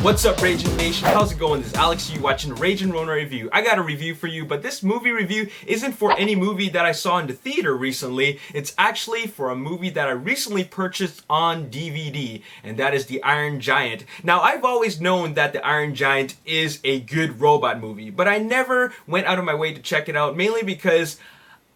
What's up, Ragin Nation? How's it going? This is Alex. You watching Ragin Ronin review. I got a review for you, but this movie review isn't for any movie that I saw in the theater recently. It's actually for a movie that I recently purchased on DVD, and that is The Iron Giant. Now, I've always known that The Iron Giant is a good robot movie, but I never went out of my way to check it out, mainly because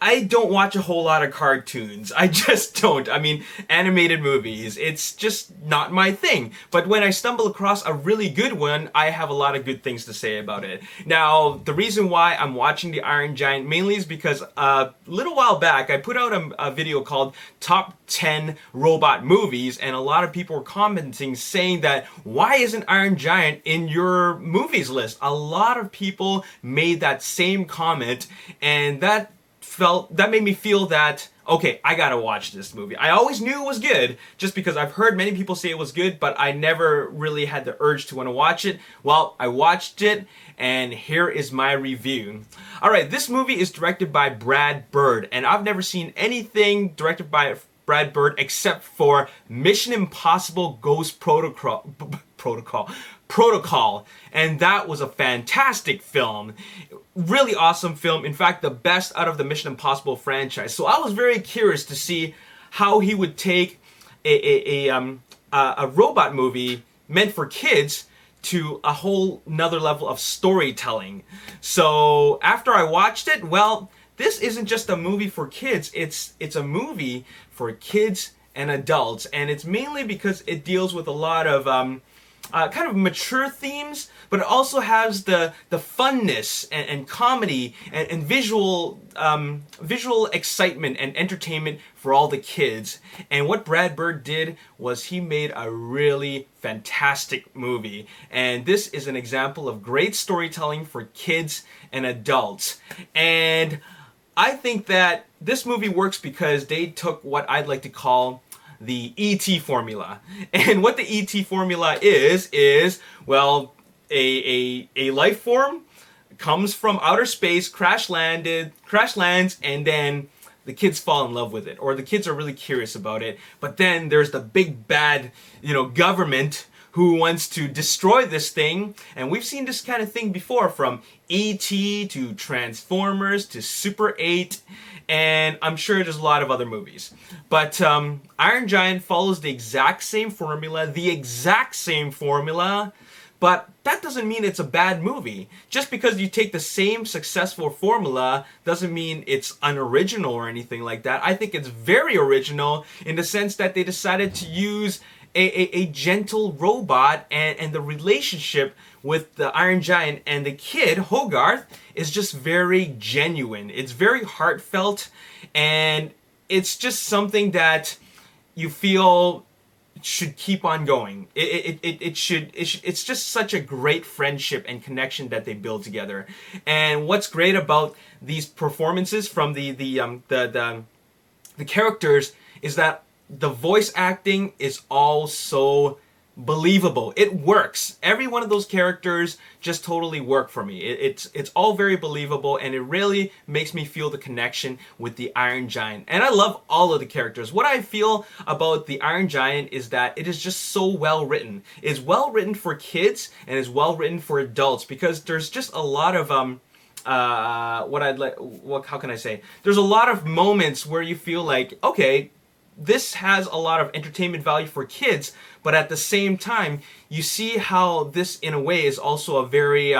I don't watch a whole lot of cartoons. I just don't. I mean, animated movies, it's just not my thing. But when I stumble across a really good one, I have a lot of good things to say about it. Now, the reason why I'm watching The Iron Giant mainly is because a little while back, I put out a video called Top 10 Robot Movies, and a lot of people were commenting saying that, why isn't Iron Giant in your movies list? A lot of people made that same comment, and that made me feel that, okay, I gotta watch this movie. I always knew it was good, just because I've heard many people say it was good, but I never really had the urge to want to watch it. Well, I watched it, and here is my review. Alright, this movie is directed by Brad Bird, and I've never seen anything directed by Brad Bird except for Mission Impossible Ghost Protocol, and that was a fantastic film. Really awesome film. In fact, the best out of the Mission Impossible franchise. So I was very curious to see how he would take a robot movie meant for kids to a whole nother level of storytelling. So after I watched it, well, this isn't just a movie for kids. It's a movie for kids and adults, and it's mainly because it deals with a lot of kind of mature themes, but it also has the funness and comedy and visual excitement and entertainment for all the kids. And what Brad Bird did was he made a really fantastic movie. And this is an example of great storytelling for kids and adults. And I think that this movie works because they took what I'd like to call the E.T. formula. And what the E.T. formula is, well, a life form comes from outer space, crash lands, and then the kids fall in love with it, or the kids are really curious about it. But then there's the big bad, government who wants to destroy this thing. And we've seen this kind of thing before, from E.T. to Transformers to Super 8, and I'm sure there's a lot of other movies. But Iron Giant follows the exact same formula, but that doesn't mean it's a bad movie. Just because you take the same successful formula doesn't mean it's unoriginal or anything like that. I think it's very original in the sense that they decided to use a gentle robot, and the relationship with the Iron Giant and the kid, Hogarth, is just very genuine. It's very heartfelt, and it's just something that you feel should keep on going. It's just such a great friendship and connection that they build together. And what's great about these performances from the characters is that the voice acting is all so believable. It works. Every one of those characters just totally work for me. It's all very believable, and it really makes me feel the connection with the Iron Giant. And I love all of the characters. What I feel about the Iron Giant is that it is just so well written. It's well written for kids, and it's well written for adults, because there's just a lot of how can I say? There's a lot of moments where you feel like, okay, this has a lot of entertainment value for kids, but at the same time, you see how this, in a way, is also a very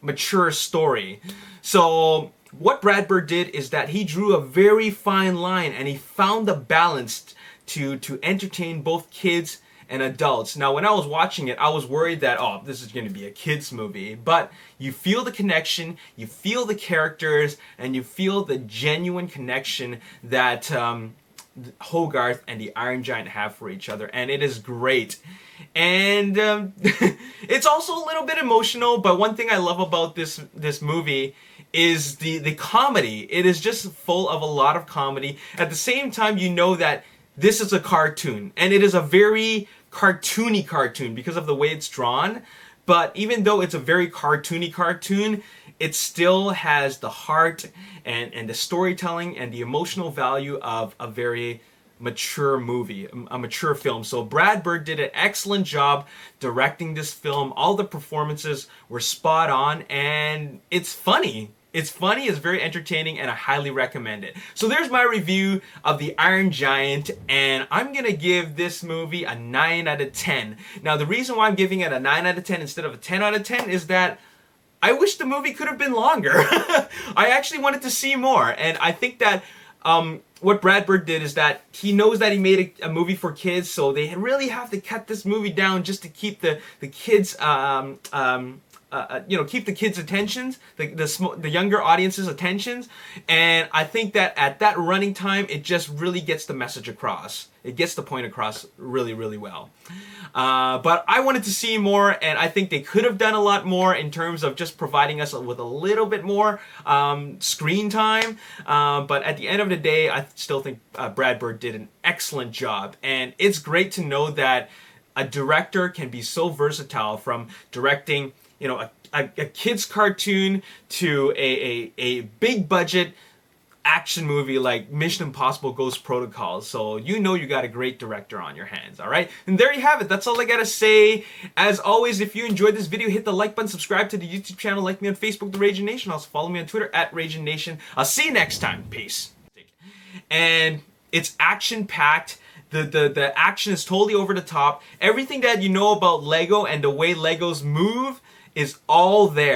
mature story. So what Brad Bird did is that he drew a very fine line, and he found the balance to entertain both kids and adults. Now, when I was watching it, I was worried that, oh, this is going to be a kids movie, but you feel the connection, you feel the characters, and you feel the genuine connection that Hogarth and the Iron Giant have for each other, and it is great. And it's also a little bit emotional, but one thing I love about this movie is the comedy. It is just full of a lot of comedy. At the same time, you know that this is a cartoon, and it is a very cartoony cartoon because of the way it's drawn. But even though it's a very cartoony cartoon, it still has the heart and the storytelling and the emotional value of a very mature movie, a mature film. So Brad Bird did an excellent job directing this film. All the performances were spot on, and it's funny. It's funny, it's very entertaining, and I highly recommend it. So there's my review of The Iron Giant, and I'm gonna give this movie a 9 out of 10. Now, the reason why I'm giving it a 9 out of 10 instead of a 10 out of 10 is that I wish the movie could have been longer. I actually wanted to see more, and I think that what Brad Bird did is that he knows that he made a movie for kids, so they really have to cut this movie down just to keep the kids keep the kids' attentions, the younger audience's attentions, and I think that at that running time, it just really gets the message across. It gets the point across really, really well. But I wanted to see more, and I think they could have done a lot more in terms of just providing us with a little bit more screen time. But at the end of the day, I still think Brad Bird did an excellent job, and it's great to know that a director can be so versatile, from directing a kid's cartoon to a big budget action movie like Mission Impossible Ghost Protocol. So you got a great director on your hands, all right? And there you have it. That's all I gotta say. As always, if you enjoyed this video, hit the like button, subscribe to the YouTube channel, like me on Facebook, The Ragin Nation. Also follow me on Twitter at Ragin Nation. I'll see you next time. Peace. And it's action-packed. The action is totally over the top. Everything that you know about Lego and the way Legos move is all there.